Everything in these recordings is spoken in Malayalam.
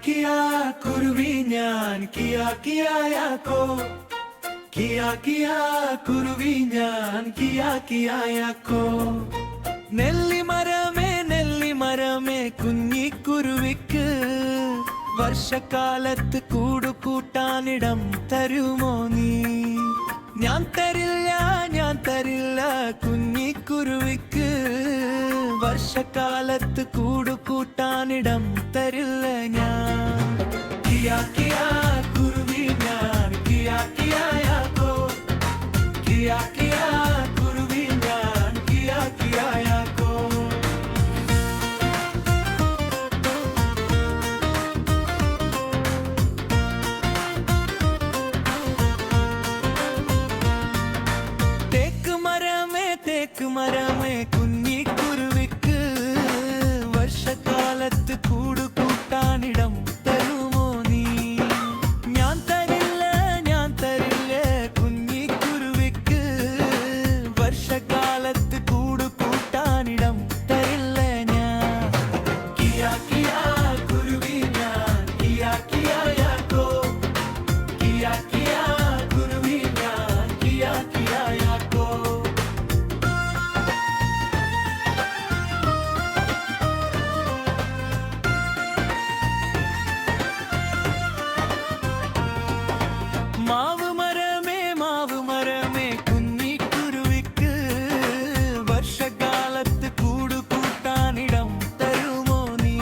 കിയാ കുരുവി ഞാൻ കിയാ കിയായാക്കോ കിയാ കിയാ കുരുവി ഞാൻ കിയാ കിയായാക്കോ നെല്ലിമരമേ കുഞ്ഞിക്കുരുവിക്ക് വർഷക്കാലത്ത് കൂടുകൂട്ടാനിടം തരുമോ നീ ഞാൻ തരില്ല കുഞ്ഞിക്കുരുവിക്ക് വർഷക്കാലത്ത് കൂടുകൂട്ടാനിടം തരില്ല ഞാൻ കിയാ കിയാ കുരുവി ഞാൻ കിയാ കിയായാക്കോ കിയാ കിയാ കുരുവി ഞാൻ കിയാ കിയായാക്കോ തേക്ക് മരമേ കുഞ്ഞിക്കുരുവിക്ക് വർഷക്കാലത്ത് കൂടുകൂട്ടാനിടം തരുമോ നീ ഞാൻ തരില്ല കുഞ്ഞിക്കുരുവിക്ക് വർഷക്കാലത്ത് കൂടുകൂട്ടാനിടം തരില്ല ഞാൻ കിയാ കിയാ കുരുവി ഞാൻ കിയാ കിയായാക്കോ കിയാ കിയാ കുരുവി ഞാൻ കിയാ കിയായാക്കോ മാവ് മരമേ കുഞ്ഞിക്കുരുവിക്ക് വർഷകാലത്ത് കൂടുകൂട്ടാനിടം തരുമോ നീ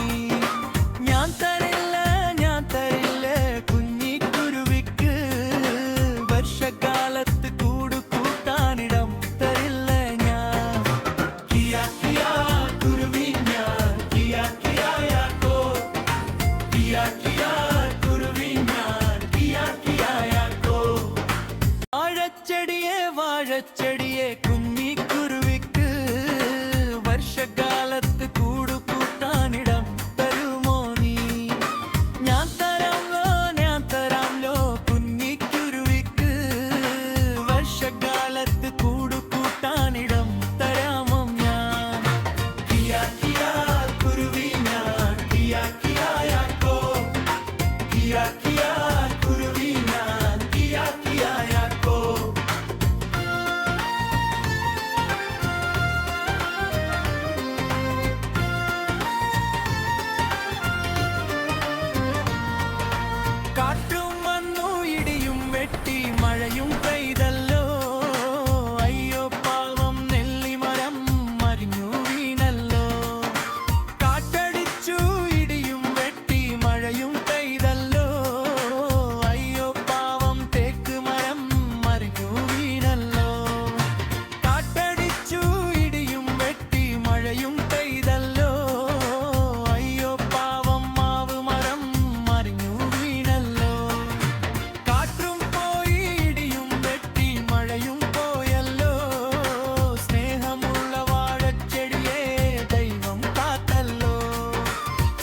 ഞാൻ തരില്ല കുഞ്ഞിക്കുരുവിക്ക് വർഷകാലത്ത് കൂടുകൂട്ടാനിടം തരില്ല ഞാൻ കിയാ കിയാ കുരുവി ഞാൻ കിയാ കിയായാക്കോ കിയാ കിയാ കുരുവി ഞാൻ കിയാ കിയായാക്കോ വാഴച്ചെടിയെ കുഞ്ഞിക്കുരുവിക്ക് വർഷകാലത്ത് കൂടുകൂട്ടാനിടം തരുമോ നീ ഞാൻ തരാമല്ലോ കുഞ്ഞിക്കുരുവിക്ക് വർഷകാലത്ത് കൂടുകൂട്ടാനിടം തരാമോ ഞാൻ കിയാ കിയാ കുരുവി ഞാൻ കിയാ കിയായാക്കോ കിയാ കിയാ കുരുവി ഞാൻ കിയാ കിയായാക്കോ കാറ്റും വന്നു ഇടിയും വെട്ടി മഴയും പെയ്തല്ലോ അയ്യോ പാവം നെല്ലിമരം മരിഞ്ഞു വീണല്ലോ കാറ്റടിച്ചു ഇടിയും വെട്ടി മഴയും പെയ്തല്ലോ അയ്യോ പാവം തേക്ക് മരം മരിഞ്ഞു വീണല്ലോ കാറ്റടിച്ചു ഇടിയും വെട്ടി മഴയും പെയ്തല്ലോ അയ്യോ പാവം മാവ് മരം മരിഞ്ഞു വീണല്ലോ കാറ്റും പോയി ഇടിയും വെട്ടി മഴയും പോയല്ലോ സ്നേഹമുള്ള വാഴച്ചെടിയെ ദൈവം കാത്തല്ലോ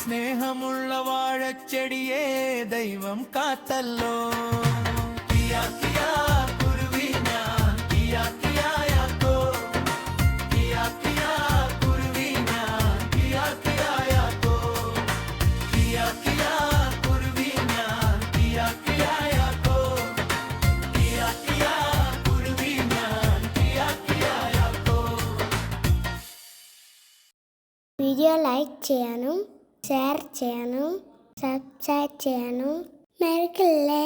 സ്നേഹമുള്ള വാഴച്ചെടിയെ ദൈവം കാത്തല്ലോ കിയാ കിയാ കുരുവി ഞാൻ കിയാ കിയായാക്കോ കിയാ കിയാ കുരുവി ഞാൻ കിയാ കിയായാക്കോ കിയാ കിയാ കുരുവി ഞാൻ കിയാ കിയായാക്കോ കിയാ കിയാ കുരുവി ഞാൻ കിയാ കിയായാക്കോ വീഡിയോ ലൈക്ക് ചെയ്യാനും ഷെയർ ചെയ്യാനും സബ്സ്ക്രൈബ് ചെയ്യാനും മറക്കല്ലേ.